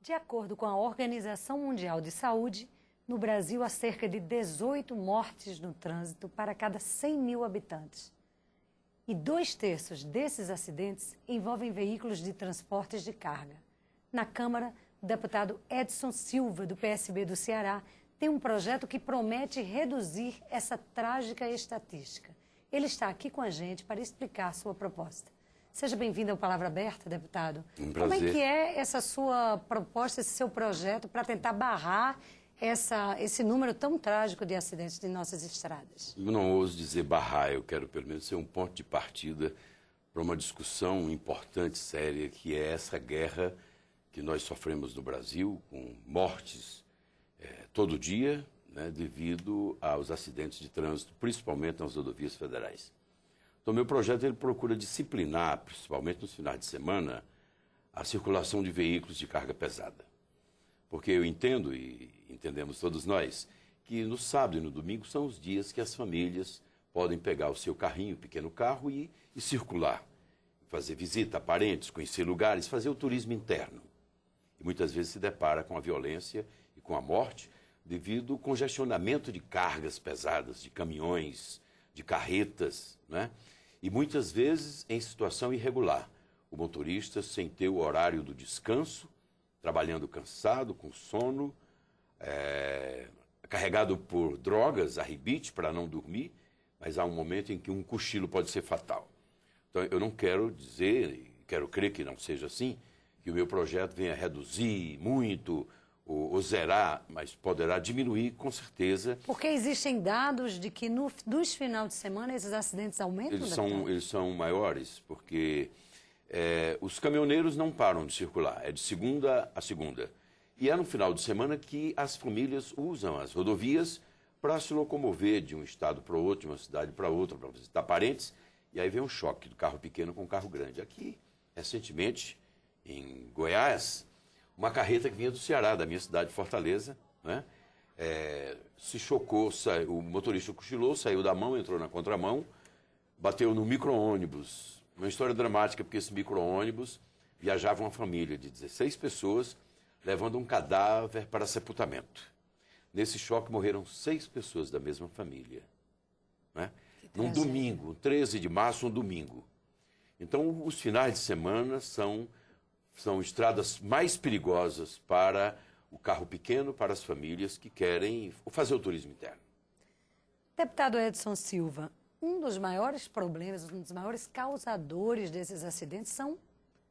De acordo com a Organização Mundial de Saúde, no Brasil há cerca de 18 mortes no trânsito para cada 100 mil habitantes. E 2/3 desses acidentes envolvem veículos de transportes de carga. Na Câmara, o deputado Edson Silva, do PSB do Ceará, tem um projeto que promete reduzir essa trágica estatística. Ele está aqui com a gente para explicar sua proposta. Seja bem-vindo ao Palavra Aberta, deputado. Um prazer. Como é que é essa sua proposta, esse seu projeto para tentar barrar esse número tão trágico de acidentes de nossas estradas? Eu não ouso dizer barrar, eu quero pelo menos ser um ponto de partida para uma discussão importante, séria, que é essa guerra que nós sofremos no Brasil, com mortes todo dia, né, devido aos acidentes de trânsito, principalmente nas rodovias federais. Então, meu projeto ele procura disciplinar, principalmente nos finais de semana, a circulação de veículos de carga pesada. Porque eu entendo, e entendemos todos nós, que no sábado e no domingo são os dias que as famílias podem pegar o seu carrinho, pequeno carro, e circular. Fazer visita a parentes, conhecer lugares, fazer o turismo interno. E muitas vezes se depara com a violência e com a morte devido ao congestionamento de cargas pesadas, de caminhões, de carretas, né? E muitas vezes em situação irregular. O motorista sem ter o horário do descanso, trabalhando cansado, com sono, carregado por drogas, arrebite para não dormir, mas há um momento em que um cochilo pode ser fatal. Então, eu não quero dizer, e quero crer que não seja assim, que o meu projeto venha reduzir muito ou zerar, mas poderá diminuir com certeza. Porque existem dados de que nos finais de semana esses acidentes aumentam? Eles são maiores, porque os caminhoneiros não param de circular, é de segunda a segunda. E é no final de semana que as famílias usam as rodovias para se locomover de um estado para o outro, de uma cidade para outra, para visitar parentes, e aí vem um choque do carro pequeno com o carro grande. Aqui, recentemente, em Goiás, uma carreta que vinha do Ceará, da minha cidade, Fortaleza, né? Se chocou, o motorista cochilou, saiu da mão, entrou na contramão, bateu no micro-ônibus. Uma história dramática, porque esse micro-ônibus viajava uma família de 16 pessoas, levando um cadáver para sepultamento. Nesse choque morreram 6 pessoas da mesma família, né? Num domingo, 13 de março, um domingo. Então, os finais de semana são estradas mais perigosas para o carro pequeno, para as famílias que querem fazer o turismo interno. Deputado Edson Silva, um dos maiores problemas, um dos maiores causadores desses acidentes são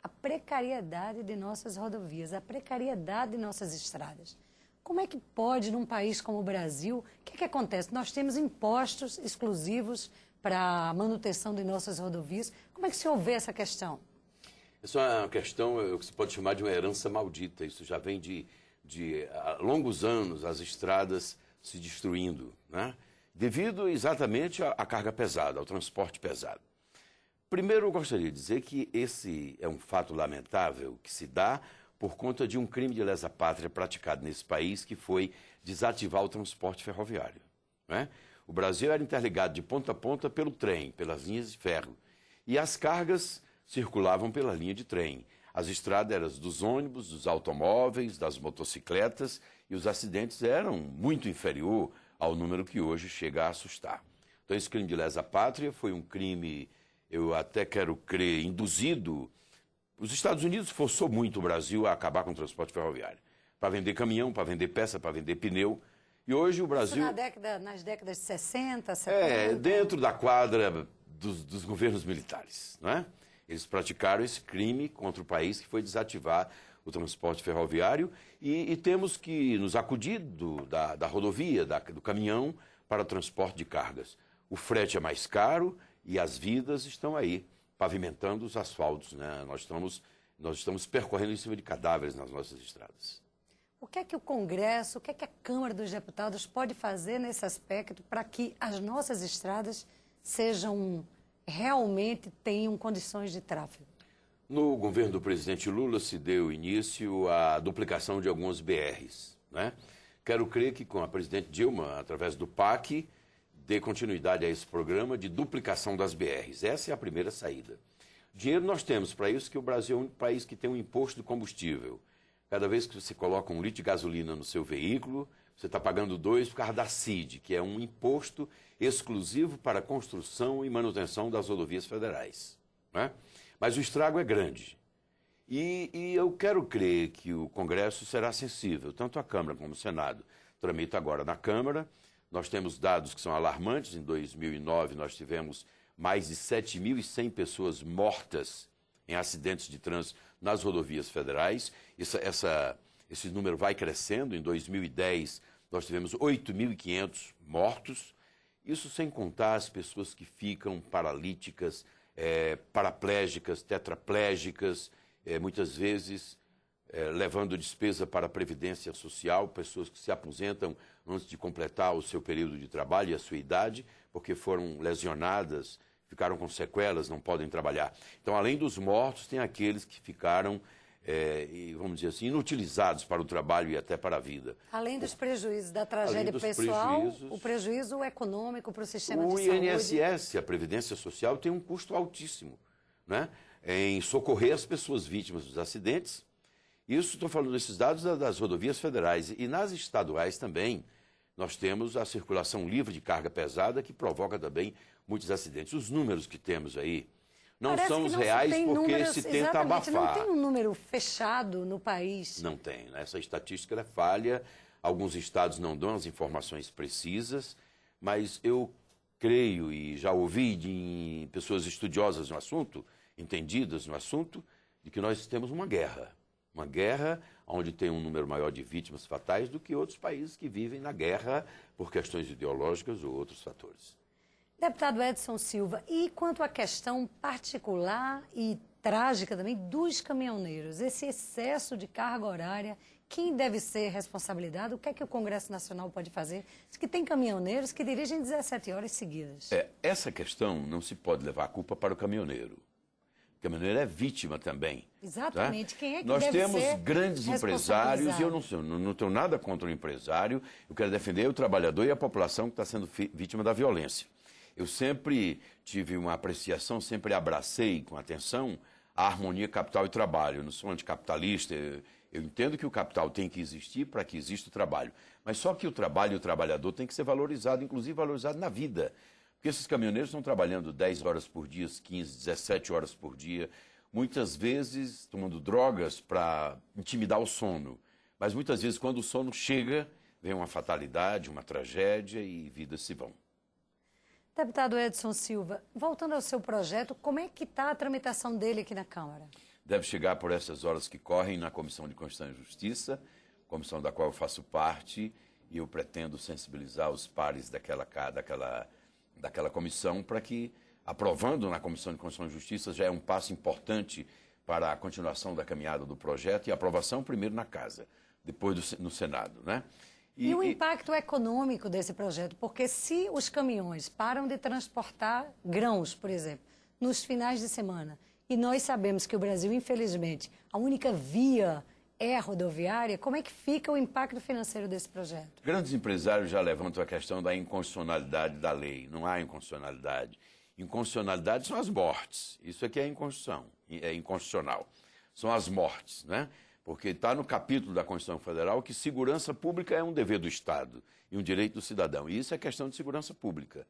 a precariedade de nossas rodovias, a precariedade de nossas estradas. Como é que pode, num país como o Brasil, o que acontece? Nós temos impostos exclusivos para a manutenção de nossas rodovias. Como é que se vê essa questão? Essa é uma questão que se pode chamar de uma herança maldita. Isso já vem de há longos anos, as estradas se destruindo, né? Devido exatamente à carga pesada, ao transporte pesado. Primeiro, eu gostaria de dizer que esse é um fato lamentável que se dá por conta de um crime de lesa-pátria praticado nesse país, que foi desativar o transporte ferroviário, né? O Brasil era interligado de ponta a ponta pelo trem, pelas linhas de ferro, e as cargas circulavam pela linha de trem. As estradas eram dos ônibus, dos automóveis, das motocicletas, e os acidentes eram muito inferior ao número que hoje chega a assustar. Então, esse crime de lesa-pátria foi um crime, eu até quero crer, induzido. Os Estados Unidos forçou muito o Brasil a acabar com o transporte ferroviário, para vender caminhão, para vender peça, para vender pneu. E hoje o Brasil... Isso nas décadas de 60, 70? Dentro da quadra dos governos militares, não é? Eles praticaram esse crime contra o país, que foi desativar o transporte ferroviário, e temos que nos acudir da rodovia, do caminhão, para o transporte de cargas. O frete é mais caro e as vidas estão aí, pavimentando os asfaltos, né? Nós estamos percorrendo em cima de cadáveres nas nossas estradas. O que é que o Congresso, o que é que a Câmara dos Deputados pode fazer nesse aspecto para que as nossas estradas realmente tenham condições de tráfego? No governo do presidente Lula se deu início à duplicação de alguns BRs, né? Quero crer que com a presidente Dilma, através do PAC, dê continuidade a esse programa de duplicação das BRs. Essa é a primeira saída. Dinheiro nós temos para isso, que o Brasil é o único país que tem um imposto do combustível. Cada vez que você coloca 1 litro de gasolina no seu veículo, você está pagando 2 por causa da CID, que é um imposto exclusivo para a construção e manutenção das rodovias federais, né? Mas o estrago é grande. E eu quero crer que o Congresso será sensível, tanto a Câmara como o Senado. Tramita agora na Câmara. Nós temos dados que são alarmantes. Em 2009, nós tivemos mais de 7.100 pessoas mortas em acidentes de trânsito nas rodovias federais. Esse número vai crescendo. Em 2010, nós tivemos 8.500 mortos. Isso sem contar as pessoas que ficam paralíticas, paraplégicas, tetraplégicas, muitas vezes levando despesa para a Previdência Social, pessoas que se aposentam antes de completar o seu período de trabalho e a sua idade, porque foram lesionadas, ficaram com sequelas, não podem trabalhar. Então, além dos mortos, tem aqueles que ficaram, vamos dizer assim, inutilizados para o trabalho e até para a vida. Além dos prejuízos da tragédia pessoal, o prejuízo econômico para o sistema de saúde. O INSS, a Previdência Social, tem um custo altíssimo, né, em socorrer as pessoas vítimas dos acidentes. Isso, estou falando desses dados das rodovias federais. E nas estaduais também, nós temos a circulação livre de carga pesada, que provoca também muitos acidentes. Os números que temos aí não são os reais, porque se tenta abafar. Não tem um número fechado no país. Não tem, né? Essa estatística é falha. Alguns estados não dão as informações precisas, mas eu creio, e já ouvi de pessoas estudiosas no assunto, entendidas no assunto, de que nós temos uma guerra. Uma guerra onde tem um número maior de vítimas fatais do que outros países que vivem na guerra por questões ideológicas ou outros fatores. Deputado Edson Silva, e quanto à questão particular e trágica também dos caminhoneiros, esse excesso de carga horária, quem deve ser responsabilizado? O que é que o Congresso Nacional pode fazer? Diz que tem caminhoneiros que dirigem 17 horas seguidas. Essa questão não se pode levar a culpa para o caminhoneiro. O caminhoneiro é vítima também. Exatamente. Tá? Quem é que Nós deve temos ser grandes empresários, e eu não tenho nada contra o empresário, eu quero defender o trabalhador e a população que está sendo vítima da violência. Eu sempre tive uma apreciação, sempre abracei com atenção a harmonia capital e trabalho. Eu não sou anticapitalista, eu entendo que o capital tem que existir para que exista o trabalho. Mas só que o trabalho e o trabalhador tem que ser valorizado, inclusive valorizado na vida. Porque esses caminhoneiros estão trabalhando 10 horas por dia, 15, 17 horas por dia, muitas vezes tomando drogas para intimidar o sono. Mas muitas vezes, quando o sono chega, vem uma fatalidade, uma tragédia e vidas se vão. Deputado Edson Silva, voltando ao seu projeto, como é que está a tramitação dele aqui na Câmara? Deve chegar por essas horas que correm na Comissão de Constituição e Justiça, comissão da qual eu faço parte, e eu pretendo sensibilizar os pares daquela comissão para que, aprovando na Comissão de Constituição e Justiça, já é um passo importante para a continuação da caminhada do projeto e a aprovação primeiro na Casa, depois no Senado, né? E o impacto econômico desse projeto? Porque se os caminhões param de transportar grãos, por exemplo, nos finais de semana, e nós sabemos que o Brasil, infelizmente, a única via é a rodoviária, como é que fica o impacto financeiro desse projeto? Grandes empresários já levantam a questão da inconstitucionalidade da lei. Não há inconstitucionalidade. Inconstitucionalidade são as mortes. Isso aqui é inconstitucional. São as mortes, né? Porque está no capítulo da Constituição Federal que segurança pública é um dever do Estado e um direito do cidadão. E isso é questão de segurança pública.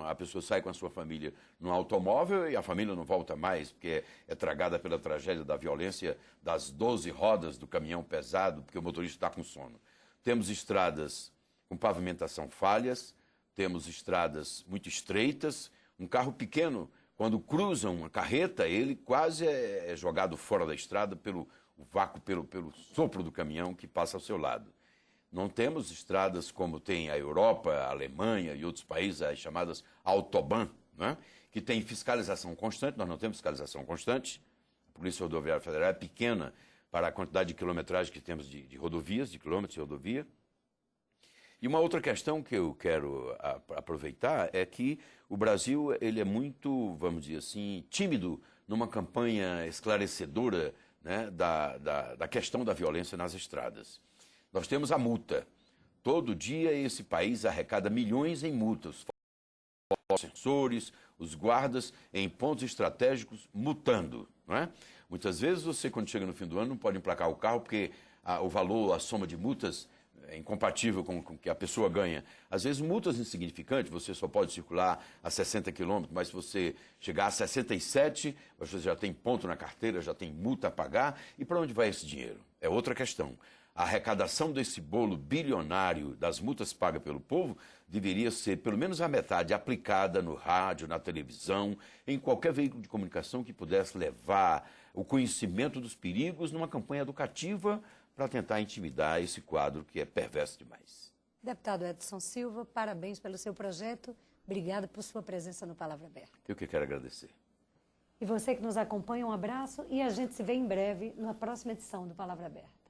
A pessoa sai com a sua família num automóvel e a família não volta mais, porque é tragada pela tragédia da violência das 12 rodas do caminhão pesado, porque o motorista está com sono. Temos estradas com pavimentação falhas, temos estradas muito estreitas, um carro pequeno, quando cruza uma carreta, ele quase é jogado fora da estrada pelo vácuo, pelo sopro do caminhão que passa ao seu lado. Não temos estradas como tem a Europa, a Alemanha e outros países, as chamadas Autobahn, né? Que tem fiscalização constante. Nós não temos fiscalização constante. A Polícia Rodoviária Federal é pequena para a quantidade de quilometragem que temos de rodovias, de quilômetros de rodovia. E uma outra questão que eu quero aproveitar é que o Brasil ele é muito, vamos dizer assim, tímido numa campanha esclarecedora, né, da questão da violência nas estradas. Nós temos a multa. Todo dia esse país arrecada milhões em multas. Os sensores, os guardas em pontos estratégicos multando, não é? Muitas vezes você, quando chega no fim do ano, não pode emplacar o carro porque o valor, a soma de multas é incompatível com o que a pessoa ganha. Às vezes, multas insignificantes, você só pode circular a 60 quilômetros, mas se você chegar a 67, você já tem ponto na carteira, já tem multa a pagar. E para onde vai esse dinheiro? É outra questão. A arrecadação desse bolo bilionário das multas pagas pelo povo deveria ser, pelo menos a metade, aplicada no rádio, na televisão, em qualquer veículo de comunicação que pudesse levar o conhecimento dos perigos numa campanha educativa para tentar intimidar esse quadro que é perverso demais. Deputado Edson Silva, parabéns pelo seu projeto. Obrigada por sua presença no Palavra Aberta. Eu que quero agradecer. E você que nos acompanha, um abraço e a gente se vê em breve na próxima edição do Palavra Aberta.